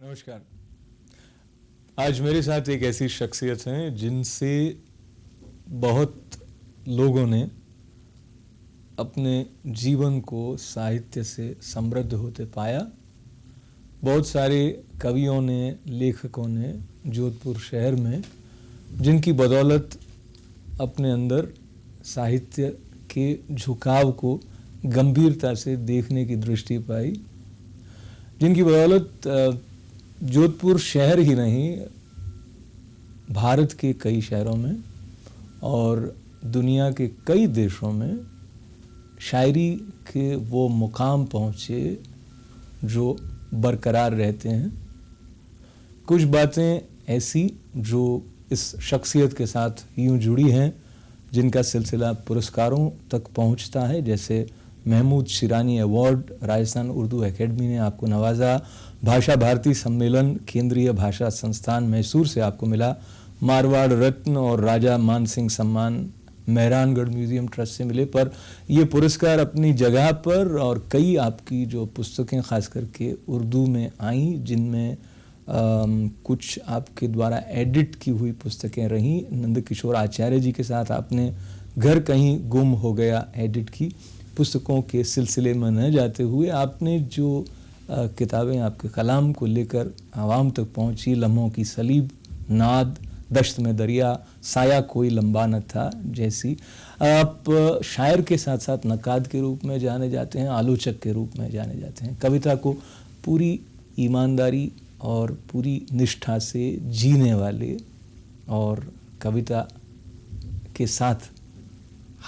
नमस्कार। आज मेरे साथ एक ऐसी शख्सियत हैं जिनसे बहुत लोगों ने अपने जीवन को साहित्य से समृद्ध होते पाया। बहुत सारे कवियों ने, लेखकों ने जोधपुर शहर में जिनकी बदौलत अपने अंदर साहित्य के झुकाव को गंभीरता से देखने की दृष्टि पाई, जिनकी बदौलत जोधपुर शहर ही नहीं, भारत के कई शहरों में और दुनिया के कई देशों में शायरी के वो मुकाम पहुँचे जो बरकरार रहते हैं। कुछ बातें ऐसी जो इस शख्सियत के साथ यूं जुड़ी हैं जिनका सिलसिला पुरस्कारों तक पहुंचता है, जैसे महमूद शिरानी अवार्ड राजस्थान उर्दू एकेडमी ने आपको नवाजा, भाषा भारती सम्मेलन केंद्रीय भाषा संस्थान मैसूर से आपको मिला, मारवाड़ रत्न और राजा मान सिंह सम्मान मेहरानगढ़ म्यूजियम ट्रस्ट से मिले। पर ये पुरस्कार अपनी जगह पर और कई आपकी जो पुस्तकें खास करके उर्दू में आई, जिनमें कुछ आपके द्वारा एडिट की हुई पुस्तकें रहीं। नंदकिशोर आचार्य जी के साथ आपने घर कहीं गुम हो गया एडिट की पुस्तकों के सिलसिले में न जाते हुए आपने जो किताबें आपके कलाम को लेकर आवाम तक पहुंची, लम्हों की सलीब, नाद, दश्त में दरिया, साया कोई लंबा न था जैसी, आप शायर के साथ साथ नक्काद के रूप में जाने जाते हैं, आलोचक के रूप में जाने जाते हैं। कविता को पूरी ईमानदारी और पूरी निष्ठा से जीने वाले और कविता के साथ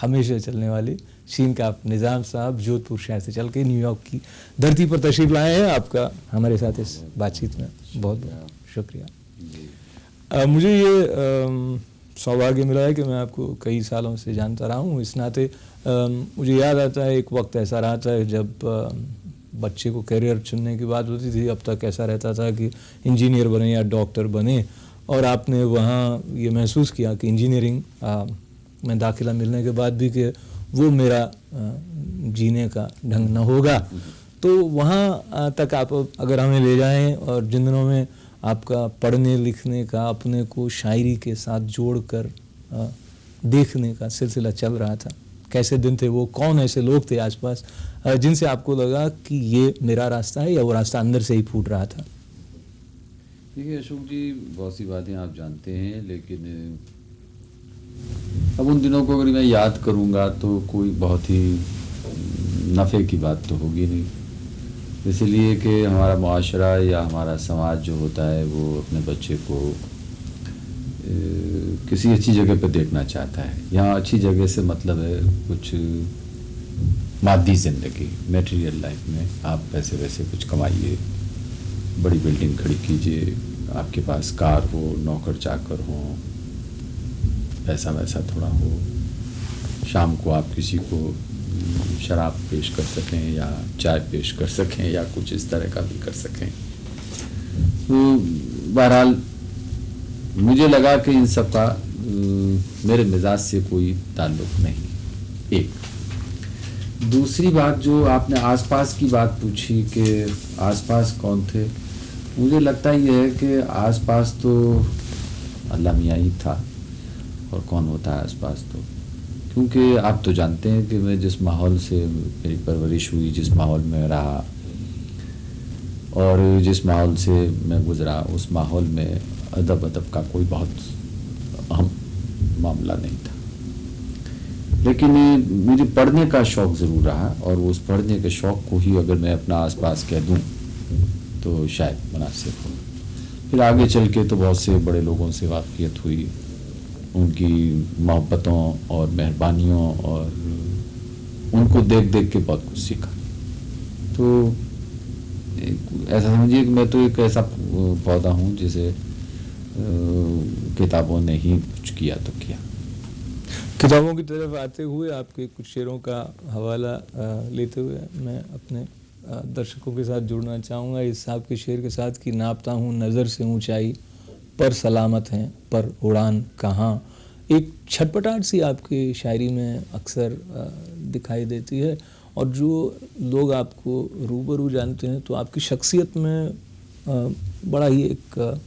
हमेशा चलने वाले शीनकाफ निज़ाम साहब जोधपुर शहर से चल के न्यूयॉर्क की धरती पर तशरीफ लाए हैं। आपका हमारे साथ इस बातचीत में बहुत बहुत शुक्रिया। मुझे ये सौभाग्य मिला है कि मैं आपको कई सालों से जानता रहा हूँ। इस नाते मुझे याद आता है एक वक्त ऐसा रहा था जब बच्चे को करियर चुनने की बात होती थी। अब तक ऐसा रहता था कि इंजीनियर बने या डॉक्टर बने, और आपने वहाँ ये महसूस किया कि इंजीनियरिंग में दाखिला मिलने के बाद भी कि वो मेरा जीने का ढंग न होगा। तो वहाँ तक आप अगर हमें ले जाएं, और जिन दिनों में आपका पढ़ने लिखने का, अपने को शायरी के साथ जोड़कर देखने का सिलसिला चल रहा था, कैसे दिन थे वो? कौन ऐसे लोग थे आसपास जिनसे आपको लगा कि ये मेरा रास्ता है, या वो रास्ता अंदर से ही फूट रहा था? देखिए अशोक जी, बहुत सी बातें आप जानते हैं, लेकिन अब उन दिनों को अगर मैं याद करूंगा तो कोई बहुत ही नफ़े की बात तो होगी नहीं, इसलिए कि हमारा मुआशरा या हमारा समाज जो होता है वो अपने बच्चे को किसी अच्छी जगह पर देखना चाहता है। यहाँ अच्छी जगह से मतलब है कुछ मादी ज़िंदगी, मटेरियल लाइफ में आप पैसे वैसे कुछ कमाइए, बड़ी बिल्डिंग खड़ी कीजिए, आपके पास कार हो, नौकर चाकर हो, पैसा वैसा थोड़ा हो, शाम को आप किसी को शराब पेश कर सकें या चाय पेश कर सकें या कुछ इस तरह का भी कर सकें। तो बहरहाल मुझे लगा कि इन सब का मेरे मिजाज से कोई ताल्लुक नहीं। एक दूसरी बात, जो आपने आसपास की बात पूछी कि आसपास कौन थे, मुझे लगता ये है कि आसपास तो अल्लाह मियाँ ही था, और कौन होता है आसपास तो, क्योंकि आप तो जानते हैं कि मैं जिस माहौल से मेरी परवरिश हुई, जिस माहौल में रहा और जिस माहौल से मैं गुज़रा, उस माहौल में अदब का कोई बहुत अहम मामला नहीं था। लेकिन मुझे पढ़ने का शौक़ ज़रूर रहा, और उस पढ़ने के शौक़ को ही अगर मैं अपना आसपास कह दूँ तो शायद मुनासिब हो। फिर आगे चल के तो बहुत से बड़े लोगों से वाक़फ़ियत हुई, उनकी मोहब्बतों और मेहरबानियों, और उनको देख देख के बहुत कुछ सीखा। तो ऐसा समझिए कि मैं तो एक ऐसा पौधा हूँ जिसे किताबों ने ही कुछ किया तो किया। किताबों की तरफ आते हुए आपके कुछ शेरों का हवाला लेते हुए मैं अपने दर्शकों के साथ जुड़ना चाहूँगा इस आपके शेर के साथ कि नापता हूँ नज़र से ऊंचाई, पर सलामत हैं पर उड़ान कहाँ। एक छटपटाहट सी आपकी शायरी में अक्सर दिखाई देती है, और जो लोग आपको रूबरू जानते हैं तो आपकी शख्सियत में बड़ा ही एक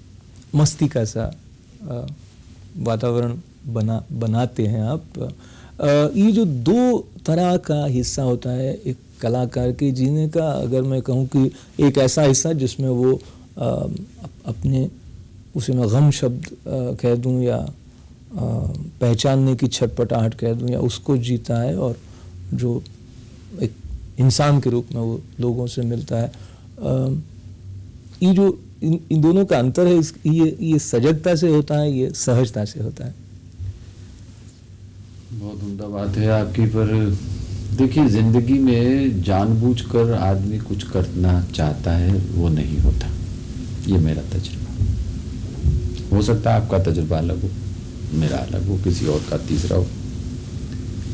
मस्ती का सा वातावरण बनाते हैं आप। ये जो दो तरह का हिस्सा होता है एक कलाकार के जीने का, अगर मैं कहूँ कि एक ऐसा हिस्सा जिसमें वो अपने, उसे मैं गम शब्द कह दूँ या पहचानने की छटपटाहट कह दूँ, या उसको जीता है, और जो एक इंसान के रूप में वो लोगों से मिलता है। ये जो इन दोनों का अंतर है, ये सजगता से होता है, ये सहजता से होता है। बहुत उम्दा बात है आपकी। पर देखिए, जिंदगी में जानबूझकर आदमी कुछ करना चाहता है वो नहीं होता। ये मेरा तजुर्बा। हो सकता है आपका तजुर्बा अलग हो, मेरा अलग हो, किसी और का तीसरा हो,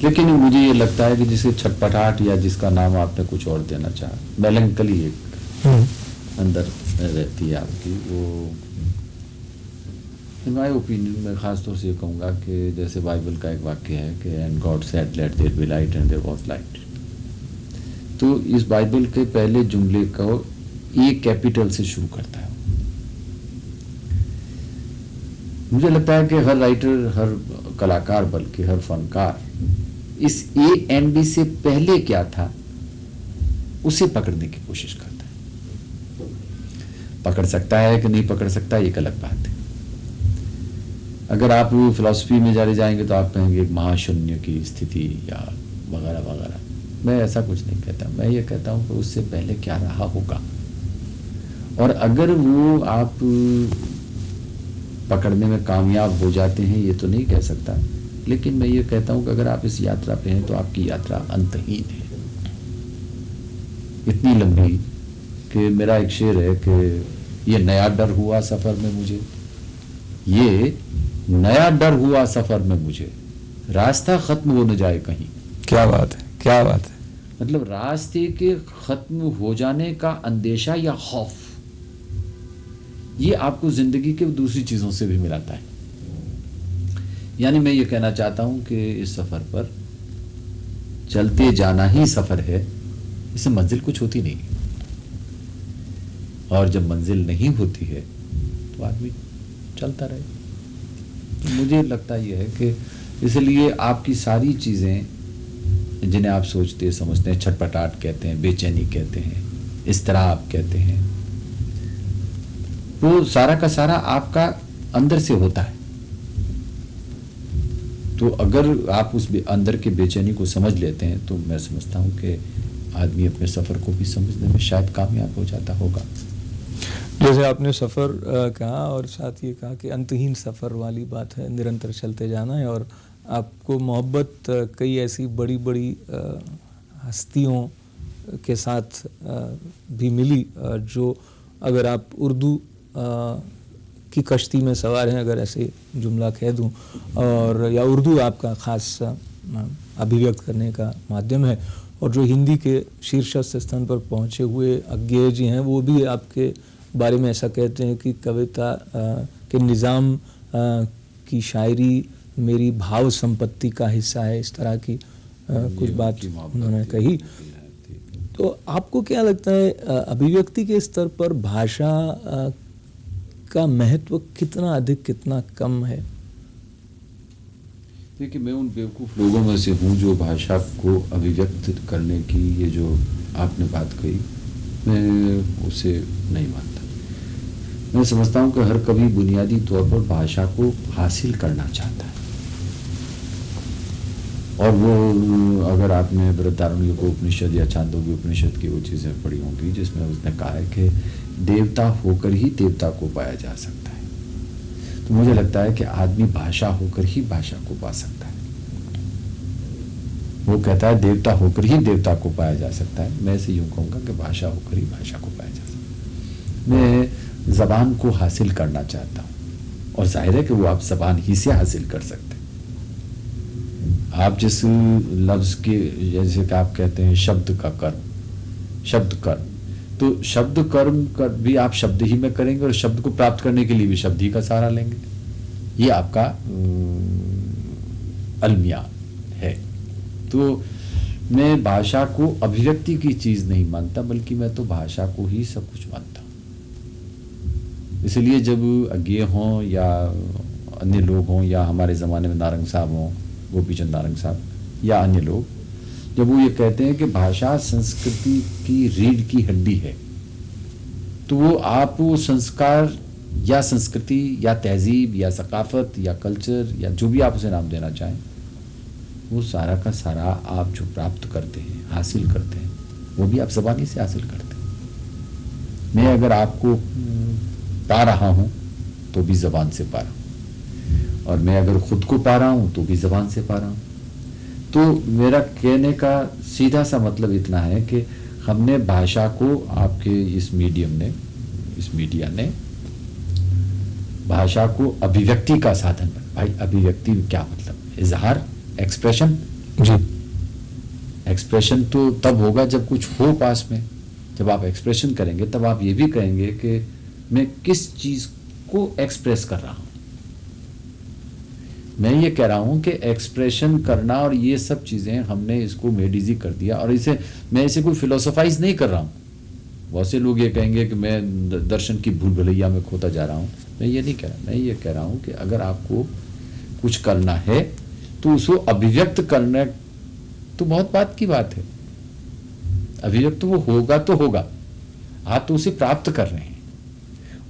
लेकिन मुझे ये लगता है कि जिसे छटपटाहट या जिसका नाम आपने कुछ और देना चाहा, मेलंकली एक अंदर रहती है आपकी, वो इन माई ओपिनियन में ख़ास तौर से ये कहूँगा कि जैसे बाइबल का एक वाक्य है कि and God said let there be light and there was light. तो इस बाइबल के पहले जुमले को ए कैपिटल से शुरू करता है। मुझे लगता है कि हर राइटर, हर कलाकार, बल्कि हर फनकार इस ए एंड बी से पहले क्या था उसे पकड़ने की कोशिश करता है। पकड़ सकता है कि नहीं पकड़ सकता, एक अलग बात है। अगर आप फिलॉसफी में चले जाएंगे तो आप कहेंगे एक महाशून्य की स्थिति या वगैरह वगैरह। मैं ऐसा कुछ नहीं कहता, मैं ये कहता हूं कि उससे पहले क्या रहा होगा, और अगर वो आप पकड़ने में कामयाब हो जाते हैं, ये तो नहीं कह सकता, लेकिन मैं ये कहता हूं कि अगर आप इस यात्रा पे हैं तो आपकी यात्रा अंतहीन है, इतनी लंबी कि मेरा एक शेर है कि ये नया डर हुआ सफर में मुझे, ये नया डर हुआ सफर में मुझे, रास्ता खत्म हो न जाए कहीं। क्या बात है, क्या बात है। मतलब रास्ते के खत्म हो जाने का अंदेशा या खौफ, ये आपको जिंदगी के दूसरी चीजों से भी मिलाता है। यानी मैं ये कहना चाहता हूं कि इस सफर पर चलते जाना ही सफर है, इससे मंजिल कुछ होती नहीं, और जब मंजिल नहीं होती है तो आदमी चलता रहे। मुझे लगता यह है कि इसलिए आपकी सारी चीज़ें जिन्हें आप सोचते समझते हैं, छटपटाहट कहते हैं, बेचैनी कहते हैं, इस्तराब कहते हैं, वो सारा का सारा आपका अंदर से होता है। तो अगर आप उस अंदर के बेचैनी को समझ लेते हैं तो मैं समझता हूँ कि आदमी अपने सफ़र को भी समझने में शायद कामयाब हो जाता होगा। जैसे आपने सफ़र कहा और साथ ये कहा कि अंतहीन सफ़र वाली बात है, निरंतर चलते जाना है, और आपको मोहब्बत कई ऐसी बड़ी बड़ी हस्तियों के साथ भी मिली, जो अगर आप उर्दू की कश्ती में सवार हैं, अगर ऐसे जुमला कह दूं, और या उर्दू आपका ख़ास अभिव्यक्त करने का माध्यम है, और जो हिंदी के शीर्षस्थ स्थान पर पहुंचे हुए अज्ञेय जी हैं, वो भी आपके बारे में ऐसा कहते हैं कि कविता के निज़ाम की शायरी मेरी भाव संपत्ति का हिस्सा है, इस तरह की कुछ बात उन्होंने कही। तो आपको क्या लगता है, अभिव्यक्ति के स्तर पर भाषा का महत्व कितना अधिक कितना कम है? देखिए, मैं उन बेवकूफ़ लोगों में से हूँ जो भाषा को अभिव्यक्त करने की ये जो आपने बात कही, मैं उसे नहीं मानता। मैं समझता हूँ कि हर कवि बुनियादी तौर पर भाषा को हासिल करना चाहता है, और वो अगर आपने बृहदारण्यक उपनिषद या छांदोग्य उपनिषद की वो चीज़ें पढ़ी होंगी जिसमें उसने कहा है कि देवता होकर ही देवता को पाया जा सकता है, तो मुझे लगता है कि आदमी भाषा होकर ही भाषा को पा सकता है। वो कहता है देवता होकर ही देवता को पाया जा सकता है, मैं इसे यूं कहूँगा कि भाषा होकर ही भाषा को पाया जा सकता है। मैं ज़बान को हासिल करना चाहता हूँ, और जाहिर है कि वो आप ज़बान ही से हासिल कर सकते हैं। आप जिस लफ्ज़ के, जैसे कि आप कहते हैं शब्द का कर्म, शब्द कर्म, तो शब्द कर्म कर भी आप शब्द ही में करेंगे, और शब्द को प्राप्त करने के लिए भी शब्द ही का सहारा लेंगे। ये आपका अलमिया है। तो मैं भाषा को अभिव्यक्ति की चीज़ नहीं मानता, बल्कि मैं तो भाषा को ही सब कुछ मानता हूँ। इसलिए जब अज्ञेय हों या अन्य लोग हों या हमारे ज़माने में नारंग साहब हों, गोपीचंद नारंग साहब या अन्य लोग, जब वो ये कहते हैं कि भाषा संस्कृति की रीढ़ की हड्डी है, तो वो आप वो संस्कार या संस्कृति या तहजीब या सकाफत या कल्चर या जो भी आप उसे नाम देना चाहें, वो सारा का सारा आप जो प्राप्त करते हैं, हासिल करते हैं, वो भी आप ज़बानी से हासिल करते हैं। मैं अगर आपको पा रहा हूँ तो भी ज़बान से पा रहा हूँ, और मैं अगर खुद को पा रहा हूँ तो भी ज़बान से पा रहा हूँ। तो मेरा कहने का सीधा सा मतलब इतना है कि हमने भाषा को, आपके इस मीडियम ने, इस मीडिया ने भाषा को अभिव्यक्ति का साधन बना। भाई अभिव्यक्ति क्या मतलब? इजहार, एक्सप्रेशन। जी, एक्सप्रेशन तो तब होगा जब कुछ हो पास में। जब आप एक्सप्रेशन करेंगे तब आप ये भी कहेंगे कि मैं किस चीज़ को एक्सप्रेस कर रहा हूँ। मैं ये कह रहा हूँ कि एक्सप्रेशन करना और ये सब चीज़ें हमने इसको मेड इजी कर दिया, और इसे मैं इसे कोई फिलोसोफाइज नहीं कर रहा हूँ। बहुत से लोग ये कहेंगे कि मैं दर्शन की भूल भुलैया में खोता जा रहा हूँ। मैं ये नहीं कह रहा। मैं ये कह रहा हूँ कि अगर आपको कुछ करना है तो उसको अभिव्यक्त करना तो बहुत बात की बात है। अभिव्यक्त वो होगा तो होगा, आप तो उसे प्राप्त कर रहे हैं,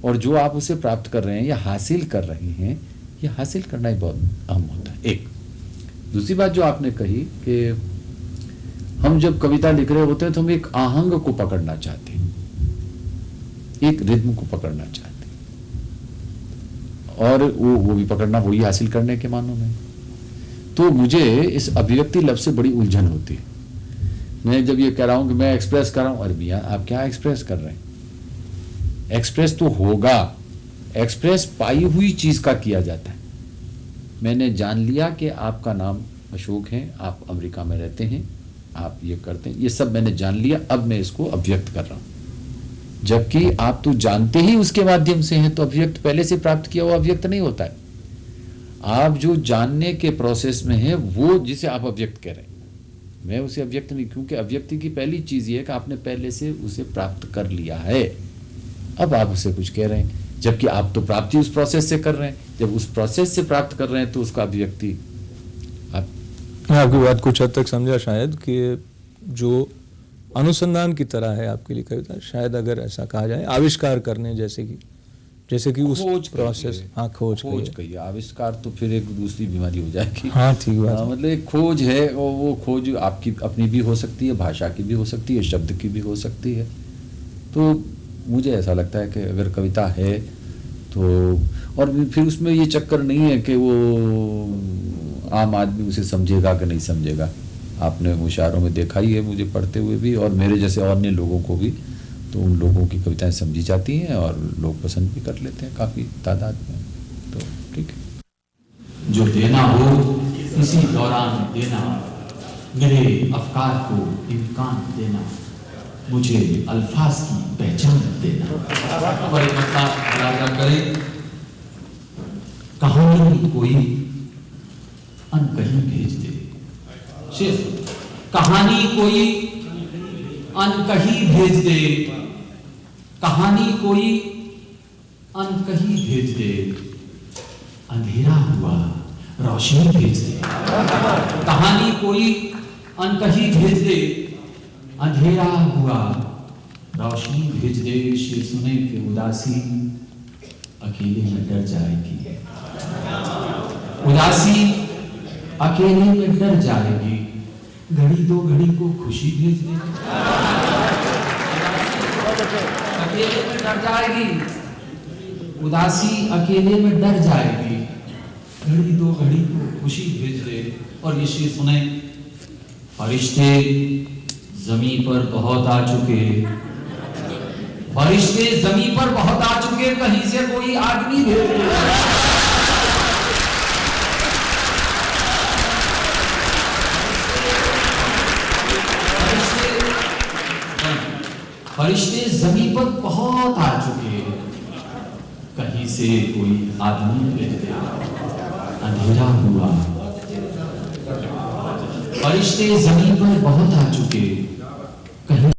और जो आप उसे प्राप्त कर रहे हैं या हासिल कर रहे हैं, ये हासिल करना ही बहुत अहम होता है। एक दूसरी बात जो आपने कही कि हम जब कविता लिख रहे होते हैं तो हम एक आहंग को पकड़ना चाहते हैं, एक रिद्म को पकड़ना चाहते हैं, और वो भी पकड़ना वही हासिल करने के मानों में। तो मुझे इस अभिव्यक्ति लफ्ज़ से बड़ी उलझन होती है। मैं जब ये कह रहा हूं कि मैं एक्सप्रेस कर रहा हूं, अरे भैया आप क्या एक्सप्रेस कर रहे हैं? एक्सप्रेस तो होगा, एक्सप्रेस पाई हुई चीज का किया जाता है। मैंने जान लिया कि आपका नाम अशोक है, आप अमेरिका में रहते हैं, आप ये करते हैं, ये सब मैंने जान लिया, अब मैं इसको अभिव्यक्त कर रहा हूं। जबकि आप तो जानते ही उसके माध्यम से हैं, तो अभिव्यक्त पहले से प्राप्त किया हुआ अभिव्यक्त नहीं होता है। आप जो जानने के प्रोसेस में हैं वो जिसे आप अभिव्यक्त कह रहे हैं, मैं उसे अभिव्यक्त नहीं, क्योंकि अभिव्यक्ति की पहली चीज ये है कि आपने पहले से उसे प्राप्त कर लिया है, अब आप उसे कुछ कह रहे हैं, जबकि आप तो प्राप्ति उस प्रोसेस से कर रहे हैं। जब उस प्रोसेस से प्राप्त कर रहे हैं तो उसका अभिव्यक्ति आप। मैं आपकी बात कुछ हद तक समझा शायद, कि जो अनुसंधान की तरह है आपके लिए कविता, शायद अगर ऐसा कहा जाए आविष्कार करने जैसे कि उस प्रोसेस। हाँ, खोज कहिए, आविष्कार तो फिर एक दूसरी बीमारी हो जाएगी। हाँ, ठीक बात। मतलब एक खोज है, वो खोज आपकी अपनी भी हो सकती है, भाषा की भी हो सकती है, शब्द की भी हो सकती है। तो मुझे ऐसा लगता है कि अगर कविता है तो, और फिर उसमें ये चक्कर नहीं है कि वो आम आदमी उसे समझेगा कि नहीं समझेगा। आपने मुशायरों में देखा ही है, मुझे पढ़ते हुए भी और मेरे जैसे अन्य लोगों को भी, तो उन लोगों की कविताएं समझी जाती हैं और लोग पसंद भी कर लेते हैं काफ़ी तादाद में। तो ठीक है, जो देना हो इसी दौरान देना, मेरे अफकार को इम्कान देना, मुझे अल्फाज की पहचान देना। बड़े मतलब राजा करे, कहानी कोई अनकहीं भेज दे। सिर्फ कहानी कोई अनकहीं भेज दे, कहानी कोई अनकहीं भेज दे, अंधेरा हुआ रोशनी भेज दे। कहानी कोई अनकहीं भेज दे, अंधेरा हुआ रोशनी भेज दे। शेर सुने के उदासी अकेले में डर जाएगी, उदासी अकेले में डर जाएगी, घड़ी दो घड़ी को खुशी भेज दे। अकेले में डर जाएगी, उदासी अकेले में डर जाएगी, घड़ी दो घड़ी को खुशी भेज दे। और ये शेर सुने, फरिश्ते जमीन पर बहुत आ चुके, फरिश्ते जमीन पर बहुत आ चुके, कहीं से कोई आदमी भेज दे। फरिश्ते जमीन पर बहुत आ चुके, कहीं से कोई आदमी भेज दे। अंधेरा हुआ, फरिश्ते जमीन पर बहुत आ चुके, कहीं